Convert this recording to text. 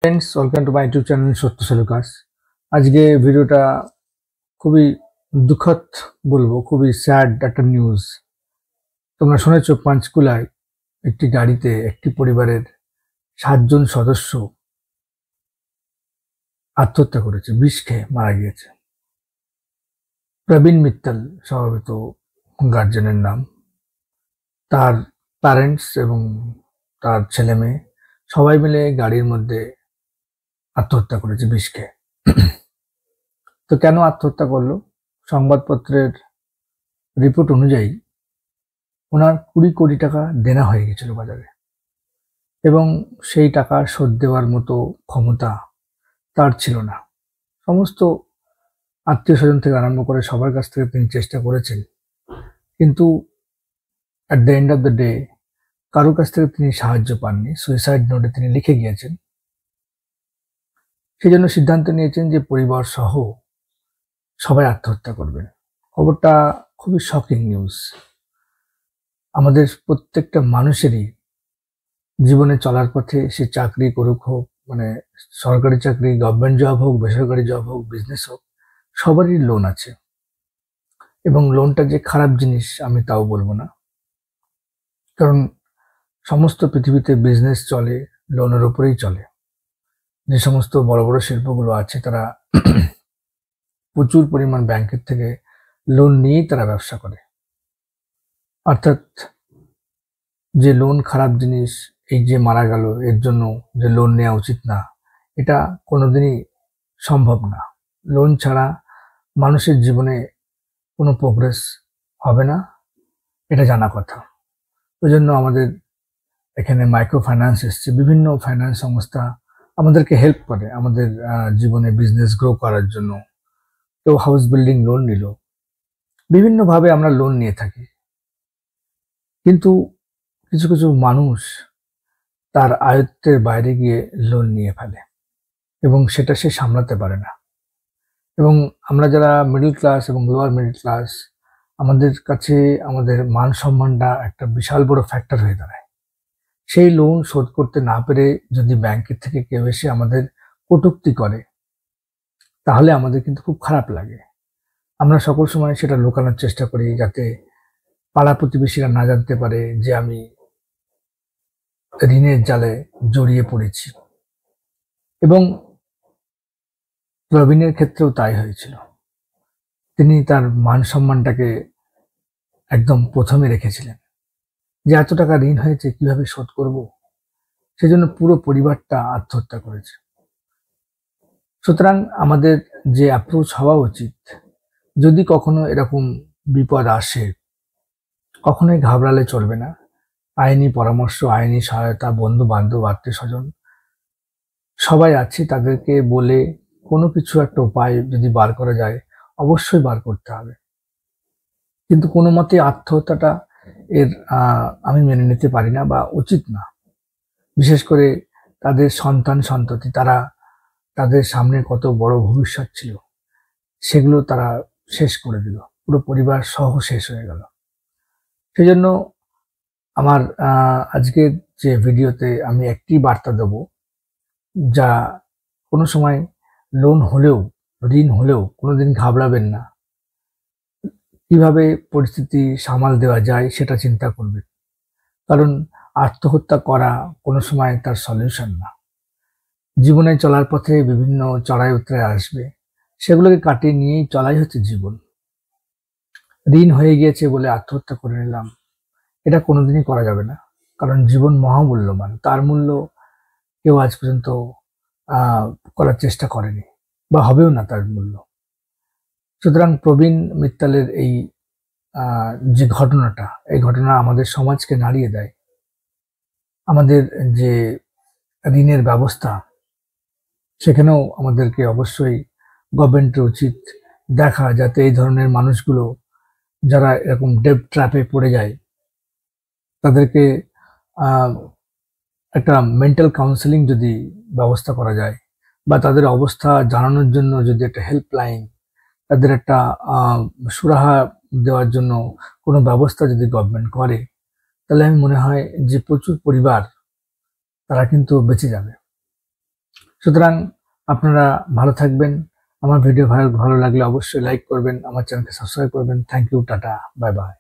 Friends, welcome to my YouTube channel সত্য Seleucus. আজকে ভিডিওটা খুবই দুঃখদ বলবো, খুবই স্যাড একটা নিউজ। তোমরা শুনেছো পাঁচকুলায় একটি গাড়িতে একটি পরিবারের 7 জন সদস্য আত্মহত্যা করেছে, বিষ খেয়ে মারা গিয়েছে। প্রবীণ মিত্তাল স্বভাবত গার্জেনের নাম। তার প্যারেন্টস এবং তার ছেলে মেয়ে সবাই মিলে গাড়ির মধ্যে আত্মহত্যা করেছে বিষ খেয়ে। তো কেন আত্মহত্যা করলো? সংবাদপত্রের রিপোর্ট অনুযায়ী ওনার 20 কোটি টাকা দেনা হয়ে গেছিল বাজারে, এবং সেই টাকা শোধ দেওয়ার মতো ক্ষমতা তার ছিল না। সমস্ত আত্মীয় স্বজন থেকে আরম্ভ করে সবার কাছ থেকে তিনি চেষ্টা করেছেন, কিন্তু at the end of the day কারোর কাছ থেকে তিনি সাহায্য পাননি। সুইসাইড নোটে তিনি লিখে গিয়েছেন। সেই জন্য সিদ্ধান্ত নিয়েছেন যে পরিবার সহ সবাই আত্মহত্যা করবেন। খবরটা খুবই শকিং নিউজ। আমাদের প্রত্যেকটা মানুষেরই জীবনে চলার পথে, সে চাকরি করুক হোক, মানে সরকারি চাকরি, গভর্নমেন্ট জব হোক, বেসরকারি জব হোক, বিজনেস হোক, সবারই লোন আছে। এবং লোনটা যে খারাপ জিনিস আমি তাও বলবো না, কারণ সমস্ত পৃথিবীতে বিজনেস চলে লোনের উপরেই চলে। যে সমস্ত বড় বড় শিল্পগুলো আছে তারা প্রচুর পরিমাণ ব্যাংকের থেকে লোন নিয়েই তারা ব্যবসা করে। অর্থাৎ যে লোন খারাপ জিনিস, এই যে মারা গেল এর জন্য যে লোন নেওয়া উচিত না, এটা কোনোদিনই সম্ভব না। লোন ছাড়া মানুষের জীবনে কোনো প্রোগ্রেস হবে না, এটা জানা কথা। ওই জন্য আমাদের এখানে মাইক্রো ফাইন্যান্স এসছে, বিভিন্ন ফাইন্যান্স সংস্থা আমাদেরকে হেল্প করে আমাদের জীবনে বিজনেস গ্রো করার জন্য। কেউ হাউস বিল্ডিং লোন নিল, বিভিন্নভাবে আমরা লোন নিয়ে থাকি। কিন্তু কিছু কিছু মানুষ তার আয়ত্তের বাইরে গিয়ে লোন নিয়ে ফেলে এবং সেটা সে সামলাতে পারে না। এবং আমরা যারা মিডল ক্লাস এবং লোয়ার মিডল ক্লাস, আমাদের কাছে আমাদের মান সম্মানটা একটা বিশাল বড় ফ্যাক্টর হয়ে দাঁড়ায়। সেই লোন শোধ করতে না পেরে যদি ব্যাংকের থেকে কেউ এসে আমাদের কটূক্তি করে, তাহলে আমাদের কিন্তু খুব খারাপ লাগে। আমরা সকল সময় সেটা লুকানোর চেষ্টা করি, যাতে পাড়া প্রতিবেশীরা না জানতে পারে যে আমি ঋণের জালে জড়িয়ে পড়েছি। এবং প্রবীণের ক্ষেত্রেও তাই হয়েছিল। তিনি তার মান সম্মানটাকে একদম প্রথমে রেখেছিলেন, যে এত টাকা ঋণ হয়েছে কিভাবে শোধ করব, সেজন্য পুরো পরিবারটা আত্মহত্যা করেছে। সুতরাং আমাদের যে অ্যাপ্রোচ হওয়া উচিত, যদি কখনো এরকম বিপদ আসে, কখনোই ঘাবড়ালে চলবে না। আইনি পরামর্শ, আইনি সহায়তা, বন্ধু বান্ধব, আত্মীয় স্বজন সবাই আছে, তাদেরকে বলে কোনো কিছু একটা উপায় যদি বার করা যায় অবশ্যই বার করতে হবে। কিন্তু কোনো মতে আত্মহত্যাটা এর আমি মেনে নিতে পারি না বা উচিত না। বিশেষ করে তাদের সন্তান সন্ততি, তারা তাদের সামনে কত বড় ভবিষ্যৎ ছিল, সেগুলো তারা শেষ করে দিল, পুরো পরিবার সহ শেষ হয়ে গেল। সেই জন্য আমার আজকের যে ভিডিওতে আমি একটি বার্তা দেব, যা কোনো সময় লোন হলেও, ঋণ হলেও কোনোদিন ঘাবড়াবেন না। কিভাবে পরিস্থিতি সামাল দেওয়া যায় সেটা চিন্তা করবেন, কারণ আত্মহত্যা করা কোনো সময় তার সলিউশন না। জীবনে চলার পথে বিভিন্ন চড়াই উতরাই আসবে, সেগুলোকে কাটিয়ে নিয়েই চলাই হচ্ছে জীবন। ঋণ হয়ে গিয়েছে বলে আত্মহত্যা করে নিলাম, এটা কোনোদিনই করা যাবে না, কারণ জীবন মহামূল্যবান। তার মূল্য কেউ আজ পর্যন্ত করার চেষ্টা করেনি বা হবেও না তার মূল্য। সুতরাং প্রবীণ মিত্তালের এই যে ঘটনাটা, এই ঘটনা আমাদের সমাজকে নাড়িয়ে দেয়। আমাদের যে ঋণের ব্যবস্থা, সেখানেও আমাদেরকে অবশ্যই গভর্নমেন্টের উচিত দেখা, যাতে এই ধরনের মানুষগুলো যারা এরকম ডেট ট্র্যাপে পড়ে যায়, তাদেরকে একটা মেন্টাল কাউন্সেলিং যদি ব্যবস্থা করা যায়, বা তাদের অবস্থা জানানোর জন্য যদি একটা হেল্পলাইন, তাদের একটা সুরাহা দেওয়ার জন্য কোনো ব্যবস্থা যদি গভর্নমেন্ট করে, তাহলে আমি মনে হয় যে প্রচুর পরিবার তারা কিন্তু বেঁচে যাবে। সুতরাং আপনারা ভালো থাকবেন। আমার ভিডিও ভালো লাগলে অবশ্যই লাইক করবেন, আমার চ্যানেলকে সাবস্ক্রাইব করবেন। Thank you, tata, bye by.